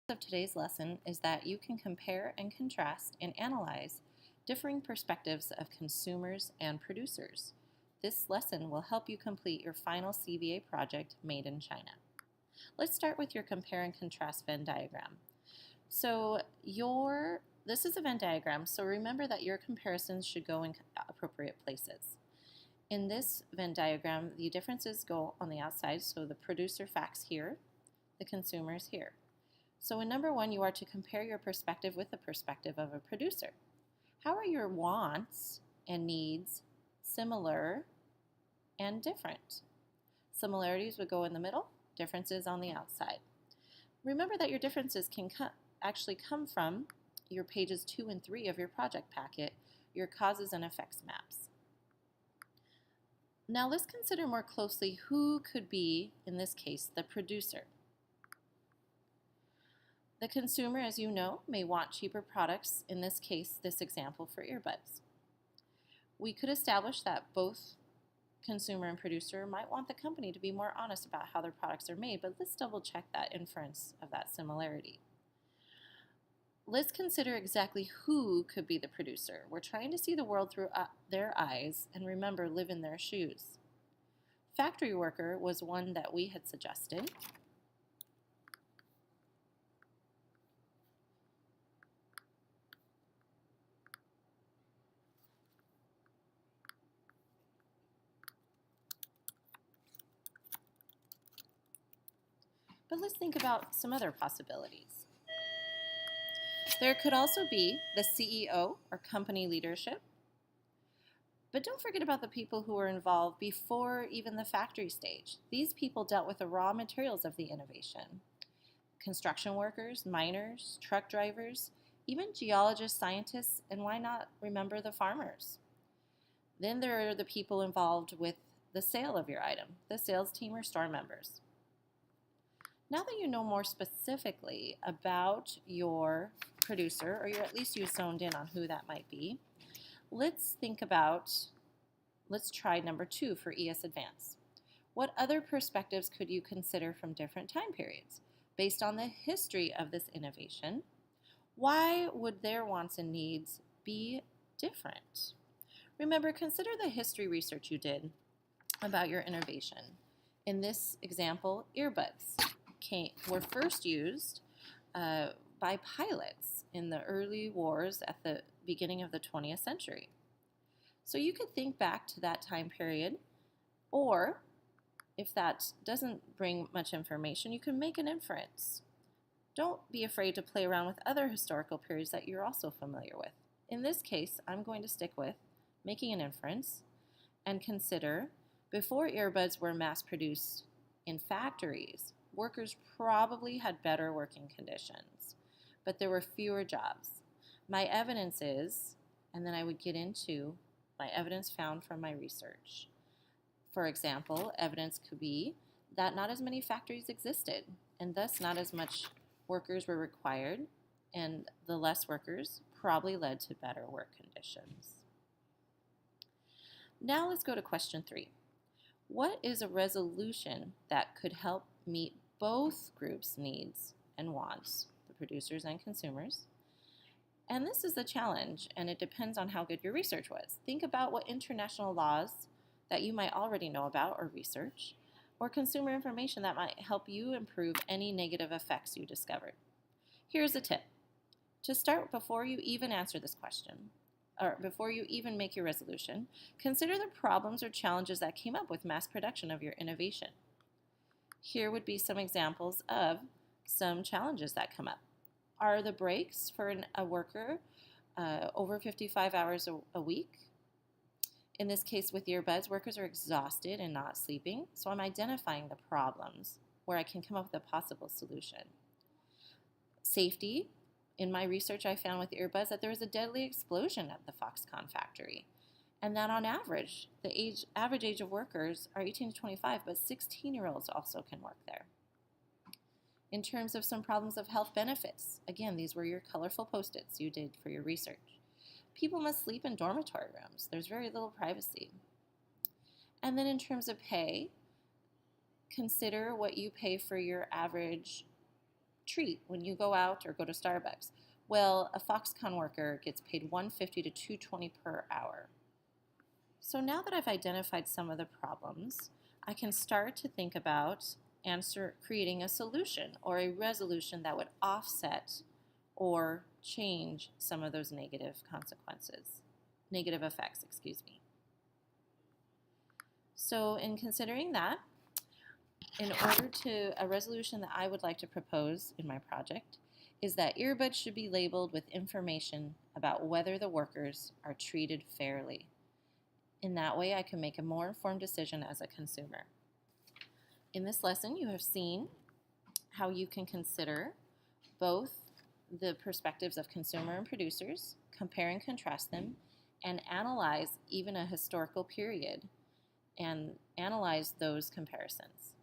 Of today's lesson is that you can compare and contrast and analyze differing perspectives of consumers and producers. This lesson will help you complete your final CBA project made in China. Let's start with your compare and contrast Venn diagram. This is a Venn diagram, so remember that your comparisons should go in appropriate places. In this Venn diagram, the differences go on the outside, so the producer facts here, the consumers here. So in number 1, you are to compare your perspective with the perspective of a producer. How are your wants and needs similar and different? Similarities would go in the middle, differences on the outside. Remember that your differences can actually come from your pages 2 and 3 of your project packet, your causes and effects maps. Now let's consider more closely who could be, in this case, the producer. The consumer, as you know, may want cheaper products, in this case, this example for earbuds. We could establish that both consumer and producer might want the company to be more honest about how their products are made, but let's double check that inference of that similarity. Let's consider exactly who could be the producer. We're trying to see the world through their eyes and remember, live in their shoes. Factory worker was one that we had suggested. But let's think about some other possibilities. There could also be the CEO or company leadership. But don't forget about the people who were involved before even the factory stage. These people dealt with the raw materials of the innovation. Construction workers, miners, truck drivers, even geologists, scientists, and why not remember the farmers? Then there are the people involved with the sale of your item, the sales team or store members. Now that you know more specifically about your producer, or at least you zoned in on who that might be, let's try number 2 for ES Advance. What other perspectives could you consider from different time periods? Based on the history of this innovation, why would their wants and needs be different? Remember, consider the history research you did about your innovation. In this example, earbuds were first used by pilots in the early wars at the beginning of the 20th century. So you could think back to that time period, or if that doesn't bring much information, you can make an inference. Don't be afraid to play around with other historical periods that you're also familiar with. In this case, I'm going to stick with making an inference and consider before earbuds were mass-produced in factories, workers probably had better working conditions, but there were fewer jobs. My evidence is, and then I would get into my evidence found from my research. For example, evidence could be that not as many factories existed, and thus not as much workers were required, and the less workers probably led to better work conditions. Now let's go to question 3. What is a resolution that could help meet both groups' needs and wants, the producers and consumers? And this is the challenge, and it depends on how good your research was. Think about what international laws that you might already know about or research, or consumer information that might help you improve any negative effects you discovered. Here's a tip. To start, before you even answer this question, or before you even make your resolution, consider the problems or challenges that came up with mass production of your innovation. Here would be some examples of some challenges that come up. Are the breaks for a worker over 55 hours a week? In this case with earbuds, workers are exhausted and not sleeping, so I'm identifying the problems where I can come up with a possible solution. Safety. In my research, I found with earbuds that there was a deadly explosion at the Foxconn factory, and that on average, the average age of workers are 18 to 25, but 16-year-olds also can work there. In terms of some problems of health benefits, again, these were your colorful Post-its you did for your research. People must sleep in dormitory rooms. There's very little privacy. And then in terms of pay, consider what you pay for your average treat when you go out or go to Starbucks? Well, a Foxconn worker gets paid $150 to $220 per hour. So now that I've identified some of the problems, I can start to think about creating a solution or a resolution that would offset or change some of those negative effects, excuse me. So in considering that, a resolution that I would like to propose in my project is that earbuds should be labeled with information about whether the workers are treated fairly. In that way, I can make a more informed decision as a consumer. In this lesson, you have seen how you can consider both the perspectives of consumer and producers, compare and contrast them, and analyze even a historical period and analyze those comparisons.